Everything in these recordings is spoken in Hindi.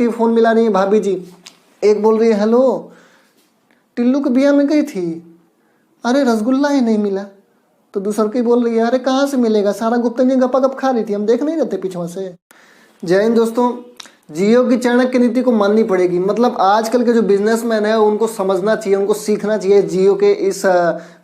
आंटी फ़ोन मिला रही है भाभी जी। एक बोल रही है हेलो टिल्लू के बिया में गई थी, अरे रसगुल्ला ही नहीं मिला। तो दूसर की बोल रही है अरे कहाँ से मिलेगा, सारा गुप्ता जी गप्पा गप खा रही थी, हम देख नहीं रहते पीछे से। जय हिंद दोस्तों, जियो की चाणक्य नीति को माननी पड़ेगी। मतलब आजकल के जो बिजनेसमैन है उनको समझना चाहिए, उनको सीखना चाहिए जियो के इस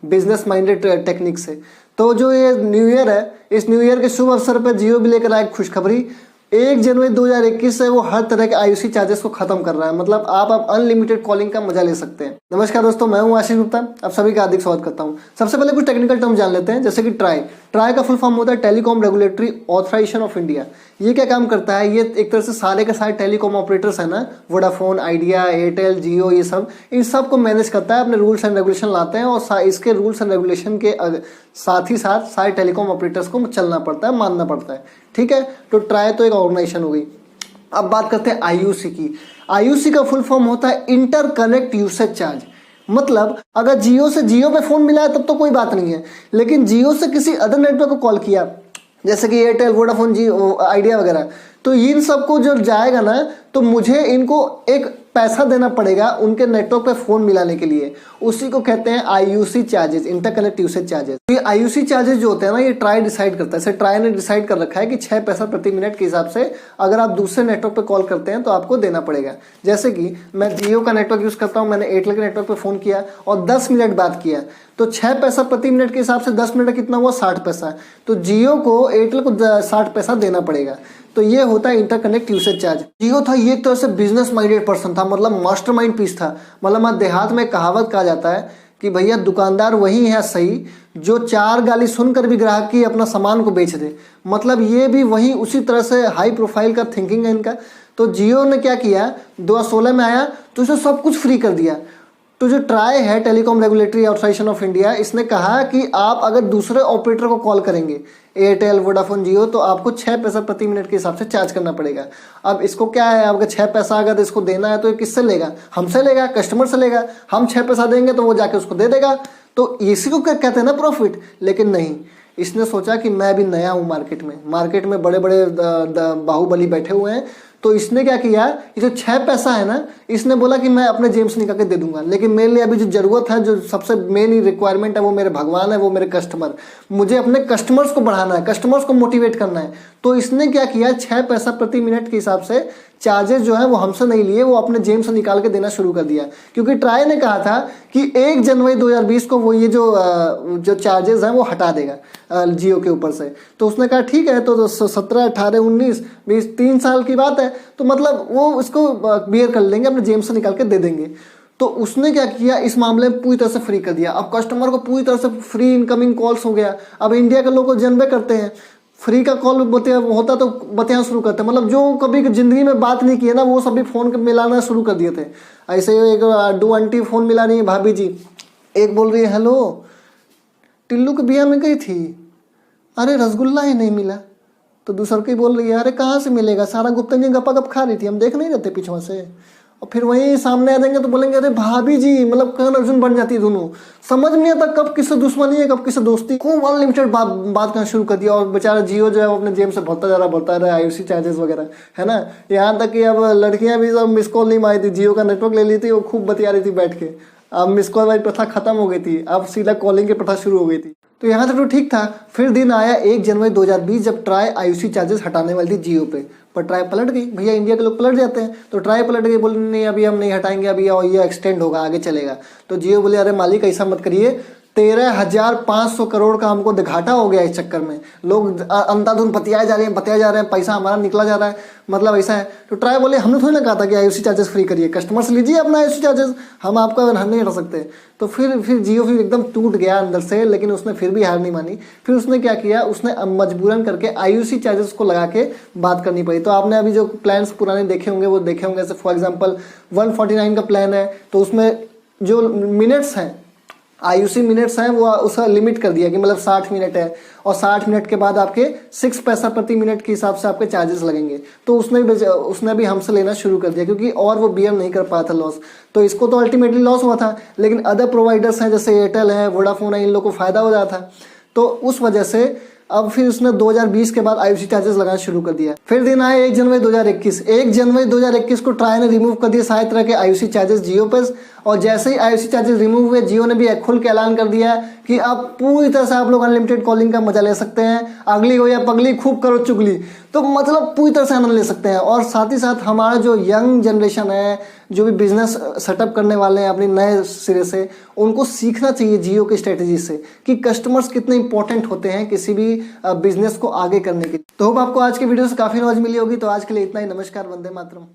बिजनेस माइंडेड टेक्निक से। तो जो ये न्यू ईयर है, इस न्यू ईयर के शुभ अवसर पर जियो भी लेकर आया खुशखबरी। 1 जनवरी 2021 से वो हर तरह के आईयूसी चार्जेस को खत्म कर रहा है। मतलब आप अनलिमिटेड कॉलिंग का मजा ले सकते हैं। नमस्कार दोस्तों, मैं हूं आशीष गुप्ता, आप सभी का हार्दिक स्वागत करता हूं। सबसे पहले कुछ टेक्निकल टर्म जान लेते हैं, जैसे कि ट्राई का फुल फॉर्म होता है telecom regulatory authorisation of India. ये क्या काम करता है, ये एक तरह से सारे के सारे टेलीकॉम ऑपरेटर्स है ना, वोडाफोन, आइडिया, एयरटेल, जियो, ये सब इन सब को मैनेज करता है, अपने रूल्स एंड रेगुलेशन लाते हैं और इसके रूल्स एंड रेगुलेशन के साथ ही साथ सारे टेलीकॉम ऑपरेटर्स को चलना पड़ता है, मानना पड़ता है। ठीक है, तो ट्राई तो एक ऑर्गेनाइजेशन हो गई। अब बात करते हैं आईयूसी की। आईयूसी का फुल फॉर्म होता है इंटरकनेक्ट यूसेज चार्ज। मतलब अगर जियो से जियो पे फोन मिला है तब तो कोई बात नहीं है, लेकिन जियो से किसी अदर नेटवर्क को कॉल किया, जैसे कि एयरटेल, वोडाफोन, जियो, आइडिया वगैरह, तो इन सबको जो जाएगा ना, तो मुझे इनको एक पैसा देना पड़ेगा उनके नेटवर्क पे फोन मिलाने के लिए। उसी को कहते हैं IUC charges, interconnect usage charges. तो ये आईयूसी चार्जेस जो होते हैं ना, ये ट्राई डिसाइड करता है। ट्राई ने डिसाइड कर रखा है कि 6 पैसा प्रति मिनट के हिसाब से अगर आप दूसरे नेटवर्क पे कॉल करते हैं तो आपको देना पड़ेगा। जैसे कि मैं जियो का नेटवर्क यूज करता हूँ, मैंने एयरटेल के नेटवर्क पे फोन किया और 10 मिनट बात किया, तो 6 पैसा प्रति मिनट के हिसाब से 10 मिनट कितना हुआ, 60 पैसा। तो जियो को, एयरटेल को 60 पैसा देना पड़ेगा। तो ये होता है इंटरकनेक्ट यूसेज चार्ज। जियो था ये एक तरह से बिजनेस माइंडेड पर्सन था, मतलब मास्टरमाइंड पीस था। मतलब देहात में कहावत कहा जाता है कि भैया दुकानदार वही है सही जो 4 गाली सुनकर भी ग्राहक की अपना सामान को बेच दे। मतलब ये भी वही उसी तरह से हाई प्रोफाइल का थिंकिंग है इनका। तो जियो ने क्या किया, 2016 में आया तो इसे सब कुछ फ्री कर दिया। तो जो ट्राई है, telecom regulatory authorisation of India, इसने कहा कि आप अगर दूसरे ऑपरेटर को कॉल करेंगे, एयरटेल, वोडाफोन, जियो, तो आपको 6 पैसा प्रति मिनट के हिसाब से चार्ज करना पड़ेगा। अब इसको क्या है, अगर 6 पैसा अगर इसको देना है तो ये किससे लेगा, हमसे लेगा, कस्टमर से लेगा। हम 6 पैसा देंगे तो वो जाके उसको दे देगा। तो इसी को कहते हैं ना प्रॉफिट। लेकिन नहीं, इसने सोचा कि मैं भी नया हूँ मार्केट में बड़े बड़े बाहुबली बैठे हुए हैं। तो इसने क्या किया, ये जो 6 पैसा है ना, इसने बोला कि मैं अपने जेब से निकाल के दे दूंगा, लेकिन मेरे लिए अभी जो जरूरत है, जो सबसे मेन रिक्वायरमेंट है, वो मेरे भगवान है, वो मेरे कस्टमर। मुझे अपने कस्टमर्स को बढ़ाना है, कस्टमर्स को मोटिवेट करना है। तो इसने क्या किया, 6 पैसा प्रति मिनट के हिसाब से चार्जेस जो है वो हमसे नहीं लिए, वो अपने जेब से निकाल के देना शुरू कर दिया। क्योंकि ट्राई ने कहा था कि 1 जनवरी 2020 को वो ये जो चार्जेस हैं वो हटा देगा जियो के ऊपर से। तो उसने कहा ठीक है, तो 17, 18, 19, 20, 3 साल की बात है, तो मतलब वो उसको बियर कर लेंगे, अपने जेब से निकाल के दे देंगे। तो उसने क्या किया, इस मामले में पूरी तरह से फ्री कर दिया। अब कस्टमर को पूरी तरह से फ्री इनकमिंग कॉल्स हो गया। अब इंडिया के लोग जनबे करते हैं, फ्री का कॉल होता तो बतियाना शुरू करते, मतलब जो कभी जिंदगी में बात नहीं किए ना, वो सभी फोन मिलाना शुरू कर दिए थे। ऐसे एक 2 आंटी फोन मिला रही है भाभी जी। एक बोल रही है हेलो टिल्लू के बिया में गई थी, अरे रसगुल्ला ही नहीं मिला। तो दूसर की बोल रही है अरे कहाँ से मिलेगा, सारा गुप्ता जी गप्पा गप खा रही थी, हम देख नहीं रहते पीछे से। और फिर वहीं सामने आ जाएंगे तो बोलेंगे अरे भाभी जी, मतलब कर्ण अर्जुन बन जाती है दोनों। समझ नहीं आता कब किससे दुश्मनी है, कब किससे दोस्ती। खूब अनलिमिटेड बात करना शुरू कर दिया। और बेचारा जियो जो है वो अपने जेब से भरता जा रहा है आईयूसी चार्जेस वगैरह, है ना। यहाँ तक कि अब लड़कियां भी सब मिस कॉल नहीं मारी थी, जियो का नेटवर्क ले ली थी, वो खूब बतिया रही थी बैठ के। अब मिस कॉल वाली प्रथा खत्म हो गई थी, अब सीधा कॉलिंग की प्रथा शुरू हो गई थी। तो यहाँ तक तो ठीक था। फिर दिन आया 1 जनवरी 2020 जब ट्राई आईयूसी चार्जेस हटाने वाली थी जियो पे, पर ट्राई पलट गई। भैया इंडिया के लोग पलट जाते हैं, तो ट्राई पलट गई, बोले नहीं अभी हम नहीं हटाएंगे, अभी ये एक्सटेंड होगा, आगे चलेगा। तो जियो बोले अरे मालिक ऐसा मत करिए, 13,500 करोड़ का हमको घाटा हो गया इस चक्कर में। लोग अंधाधुंध बतियाए जा रहे हैं, पैसा हमारा निकला जा रहा है, मतलब ऐसा है। तो ट्राई बोले हमने थोड़ी ना कहा था कि आईयूसी चार्जेस फ्री करिए, कस्टमर से लीजिए अपना आईयूसी चार्जेस, हम आपका नहीं हटा सकते। तो फिर जियो फिर एकदम टूट गया अंदर से, लेकिन उसने फिर भी हार नहीं मानी। फिर उसने क्या किया, उसने मजबूरन करके आईयूसी चार्जेस को लगा के बात करनी पड़ी। तो आपने अभी जो प्लान्स पुराने देखे होंगे वो देखे होंगे, जैसे फॉर एग्जाम्पल 149 का प्लान है, तो उसमें जो मिनट्स हैं, आईयूसी मिनट्स हैं, वो उसका लिमिट कर दिया कि मतलब 60 मिनट है, और 60 मिनट के बाद आपके 6 पैसा प्रति मिनट के हिसाब से आपके चार्जेस लगेंगे। तो उसने भी हमसे लेना शुरू कर दिया, क्योंकि और वो बियर नहीं कर पाया था लॉस। तो इसको तो अल्टीमेटली लॉस हुआ था, लेकिन अदर प्रोवाइडर्स हैं जैसे एयरटेल है, वोडाफोन है, इन लोगों को फायदा हो रहा था। तो उस वजह से अब फिर उसने 2020 के बाद IUC चार्जेस लगाना शुरू कर दिया। फिर दिन आए 1 जनवरी 2021। 1 जनवरी 2021 को ट्राई ने रिमूव कर दिए सारे तरह के IUC चार्जेस जियो पर, और जैसे ही IUC चार्जेस रिमूव हुए, जियो ने भी खुल के ऐलान कर दिया कि अब पूरी तरह से आप लोग अनलिमिटेड कॉलिंग का मजा ले सकते हैं। अगली हो या पगली, खूब करो चुगली, तो मतलब पूरी तरह से आनंद ले सकते हैं। और साथ ही साथ हमारा जो यंग जनरेशन है, जो भी बिजनेस सेटअप करने वाले हैं अपने नए सिरे से, उनको सीखना चाहिए जियो की स्ट्रेटेजी से कि कस्टमर्स कितने इंपॉर्टेंट होते हैं किसी भी बिजनेस को आगे करने के लिए। तो होप आपको आज के वीडियो से काफी नॉलेज मिली होगी। तो आज के लिए इतना ही। नमस्कार, वंदे मातरम।